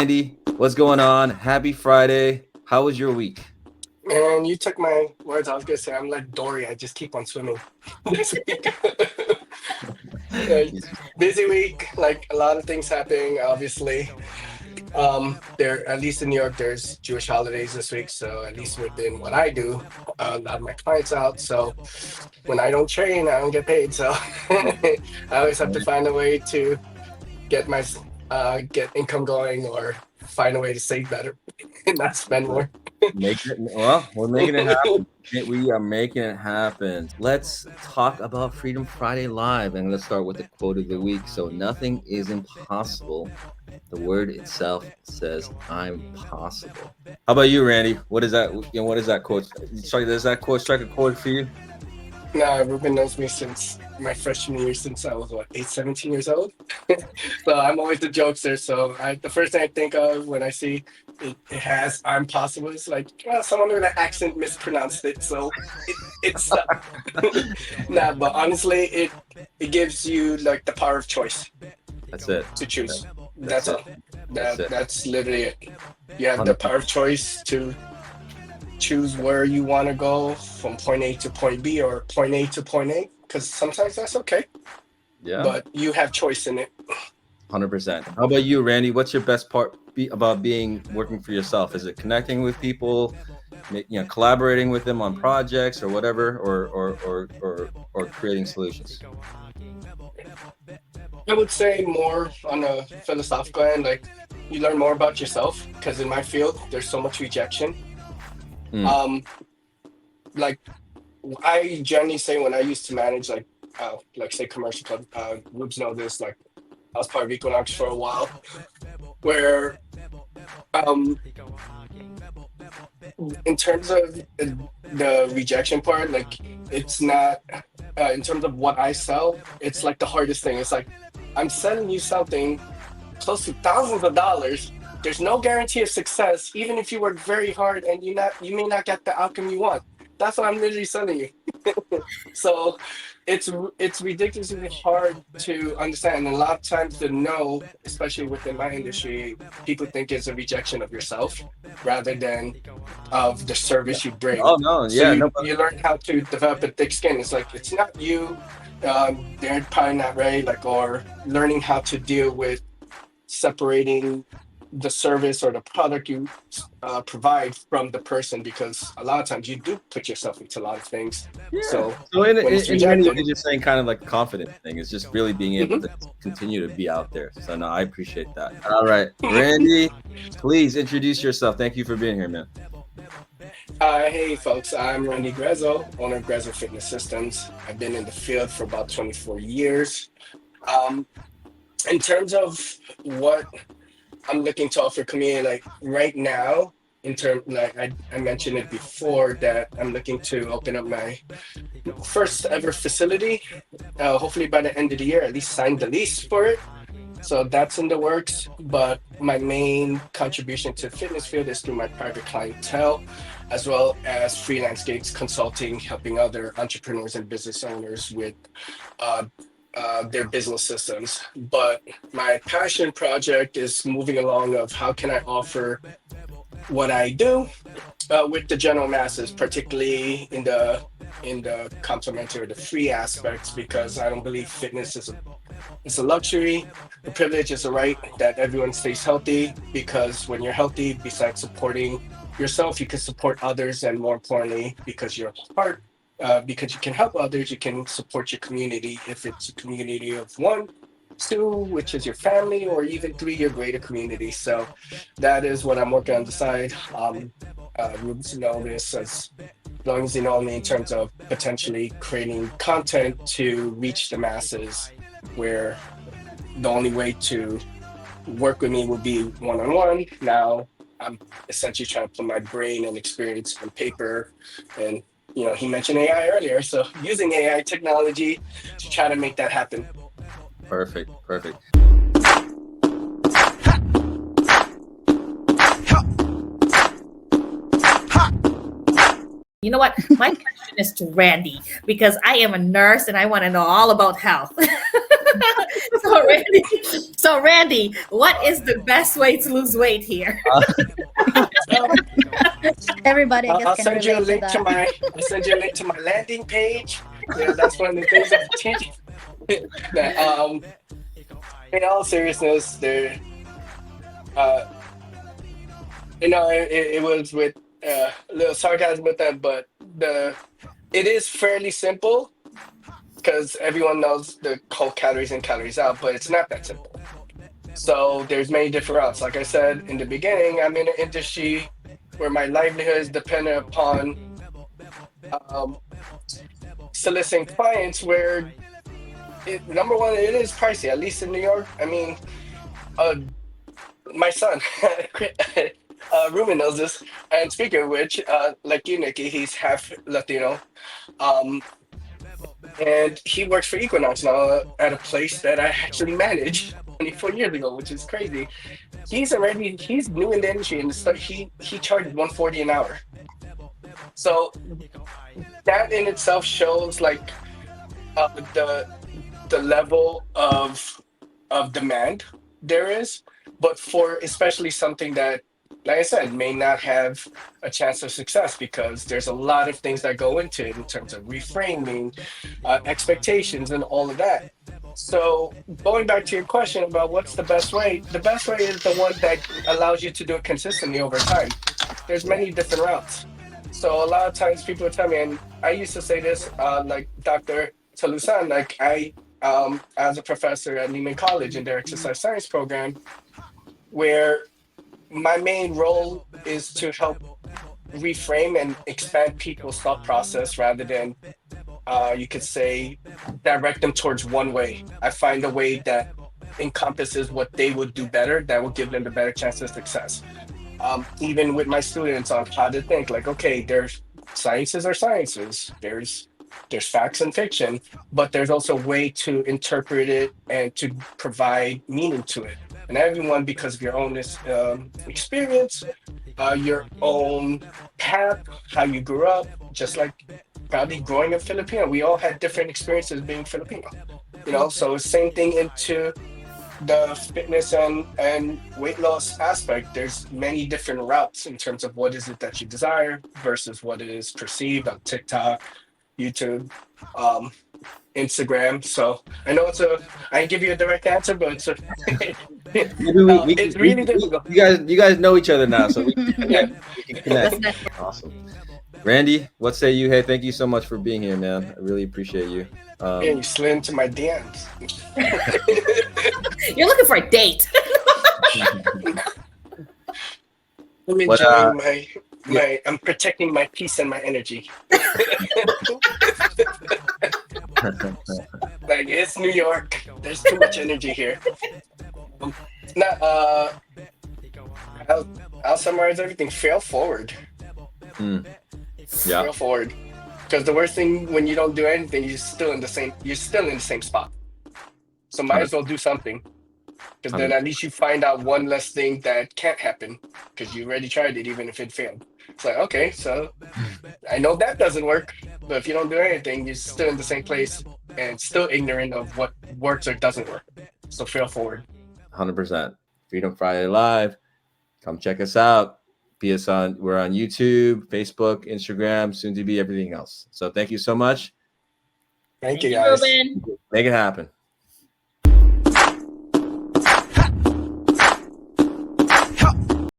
Randy, what's going on? Happy Friday. How was your week? Man, you took my words. I was gonna say I'm like Dory. I just keep on swimming this week. Yeah, busy week. Like a lot of things happening. Obviously, there at least in New York, there's Jewish holidays this week. So at least within what I do, a lot of my clients out. So when I don't train, I don't get paid. So I always have to find a way to get my get income going or find a way to save better and not spend more. We're making it happen. We are making it happen. Let's talk about Freedom Friday Live, and let's start with the quote of the week. So, nothing is impossible. The word itself says, "I'm possible." How about you, Randy? What is that? What is that quote? Sorry, does that quote strike a chord for you? No, Ruben knows me since my freshman year, since I was what, 17 years old. So I'm always the jokester. So the first thing I think of when I see it has "I'm possible" is like, well, someone with an accent mispronounced it, so it stuck. Nah, but honestly, it gives you like the power of choice That's it. to choose. That's That's it. all. That's it. That's literally it. You have the 100%. power of choice to choose where you want to go from point A to point B or point A to point A, because sometimes that's okay, Yeah. but you have choice in it. 100%. How about you, Randy? What's your best part about being working for yourself? Is it connecting with people, collaborating with them on projects or whatever, or creating solutions? I would say more on a philosophical end, like you learn more about yourself, because in my field there's so much rejection. Mm. Um, like I generally say when I used to manage like say commercial club, groups know this, like I was part of Equinox for a while, where um in terms of the rejection part, like it's not in terms of what I sell, it's like the hardest thing. It's like I'm selling you something close to thousands of dollars. There's no guarantee of success, even if you work very hard and you may not get the outcome you want. That's what I'm literally selling you. So it's ridiculously hard to understand. And a lot of times the no, especially within my industry, people think it's a rejection of yourself rather than of the service you bring. Oh no, So yeah, no, you learn how to develop a thick skin. It's like it's not you. They're probably not ready, like, or learning how to deal with separating the service or the product you provide from the person, because a lot of times you do put yourself into a lot of things. yeah. So So when it's in many ways, rejected, you're just saying kind of like a confident thing. It's just really being able mhm. to continue to be out there. So no, I appreciate that. All right, Randy, please introduce yourself. Thank you for being here, man. Hey folks, I'm Randy Gruezo, owner of Gruezo Fitness Systems. I've been in the field for about 24 years. Um, in terms of what I'm looking to offer community, like right now, in term like I mentioned it before that I'm looking to open up my first ever facility. Hopefully by the end of the year, at least sign the lease for it. So that's in the works. But my main contribution to the fitness field is through my private clientele, as well as freelance gigs, consulting, helping other entrepreneurs and business owners with uh, their business systems. But my passion project is moving along of how can I offer what I do with the general masses, particularly in the complementary or the free aspects, because I don't believe fitness is it's a luxury. The privilege is a right that everyone stays healthy, because when you're healthy, besides supporting yourself, you can support others, and more importantly, because you're part, because you can help others, you can support your community. If it's a community of one, two, which is your family, or even three, your greater community. So that is what I'm working on the side. Rubens know this as long as you know me in terms of potentially creating content to reach the masses, where the only way to work with me would be one-on-one. Now I'm essentially trying to put my brain and experience on paper. And he mentioned AI earlier, so using AI technology to try to make that happen. Perfect, perfect. You know what? My question is to Randy, because I am a nurse and I want to know all about health. So Randy, what is the best way to lose weight here? Um, Everybody, I guess, I'll can send you a relate to link to that. my landing page. That's one of the things I teach. that in all seriousness, there uh it was with a little sarcasm with that, but the it is fairly simple because everyone knows the whole calories in, calories out, but it's not that simple. So there's many different routes. Like I said in the beginning, I'm in an industry where my livelihood is dependent upon um, soliciting clients. Where number one, it is pricey. At least in New York. I mean, uh, my son, Ruben knows this. And speaking of which, like you, Nikki, he's half Latino. Um, and he works for Equinox now at a place that I actually managed 24 years ago, which is crazy. He's new in the industry, and he charges 140 an hour. So that in itself shows like the level of demand there is, but for especially something that, like I said, may not have a chance of success because there's a lot of things that go into it in terms of reframing, expectations, and all of that. So going back to your question about what's the best way is the one that allows you to do it consistently over time. There's many different routes. So a lot of times people tell me, and I used to say this, like Dr. Talusan, like as a professor at Lehman College in their exercise science program, where my main role is to help reframe and expand people's thought process rather than you could say direct them towards one way. I find a way that encompasses what they would do better, that will give them the better chance of success. Even with my students on how to think, like, okay, there's sciences are sciences, there's facts and fiction, but there's also a way to interpret it and to provide meaning to it. And everyone, because of your own experience, your own path, how you grew up, just like probably growing up Filipino. We all had different experiences being Filipino, so same thing into the fitness and weight loss aspect. There's many different routes in terms of what is it that you desire versus what it is perceived on TikTok, YouTube, um, Instagram. So I know I can give you a direct answer, but Maybe it's really difficult. you guys know each other now, so we can Yeah. connect. We can connect. Awesome. Randy, what say you? Hey, thank you so much for being here, man. I really appreciate you. Yeah, you slid into my DMs. You're looking for a date. I'm But enjoying my yeah, I'm protecting my peace and my energy. Like it's New York. There's too much energy here. Um, Not I'll, I'll summarize everything. Fail forward. mm, yeah, Fail forward. Because the worst thing when you don't do anything, you're still in the same spot. So might as well do something. Because then 100. at least you find out one less thing that can't happen because you already tried it, even if it failed. It's like, okay, so I know that doesn't work, but if you don't do anything, you're still in the same place and still ignorant of what works or doesn't work. So fail forward. 100%. Freedom Friday Live. Come check us out. We're on YouTube, Facebook, Instagram, soon to be everything else. So thank you so much. Thank Thank you, you, guys. Ruben. Make it happen.